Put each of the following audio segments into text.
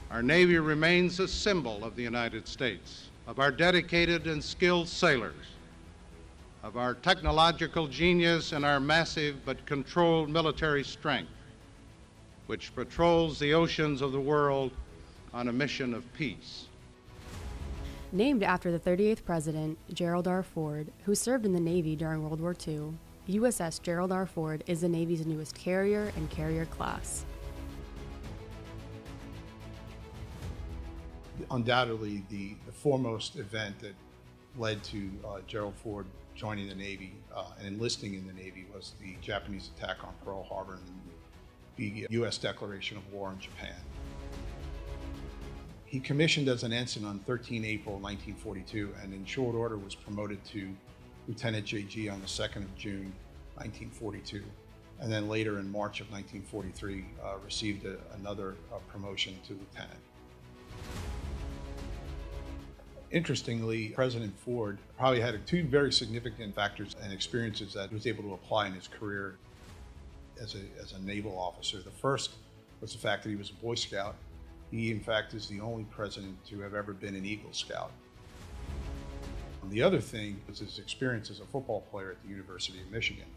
Our Navy remains a symbol of the United States, of our dedicated and skilled sailors, of our technological genius and our massive but controlled military strength, which patrols the oceans of the world on a mission of peace. Named after the 38th President, Gerald R. Ford, who served in the Navy during World War II, USS Gerald R. Ford is the Navy's newest carrier and carrier class. Undoubtedly, the foremost event that led to Gerald Ford joining the Navy and enlisting in the Navy was the Japanese attack on Pearl Harbor and the U.S. declaration of war on Japan. He commissioned as an ensign on 13 April 1942 and in short order was promoted to Lieutenant JG on the 2nd of June 1942. And then later in March of 1943 received another promotion to lieutenant. Interestingly, President Ford probably had two very significant factors and experiences that he was able to apply in his career as a naval officer. The first was the fact that he was a Boy Scout. He, in fact, is the only president to have ever been an Eagle Scout. And the other thing was his experience as a football player at the University of Michigan.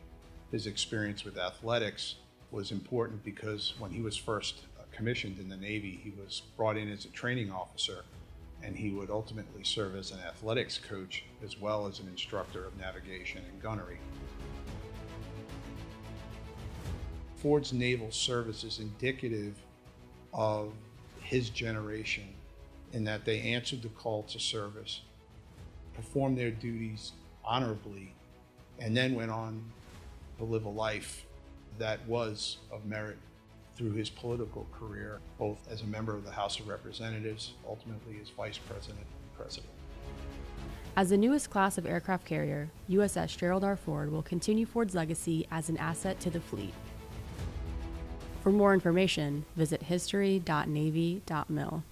His experience with athletics was important because when he was first commissioned in the Navy, he was brought in as a training officer, and he would ultimately serve as an athletics coach as well as an instructor of navigation and gunnery. Ford's naval service is indicative of his generation in that they answered the call to service, performed their duties honorably, and then went on to live a life that was of merit through his political career, both as a member of the House of Representatives, ultimately as Vice President and President. As the newest class of aircraft carrier, USS Gerald R. Ford will continue Ford's legacy as an asset to the fleet. For more information, visit history.navy.mil.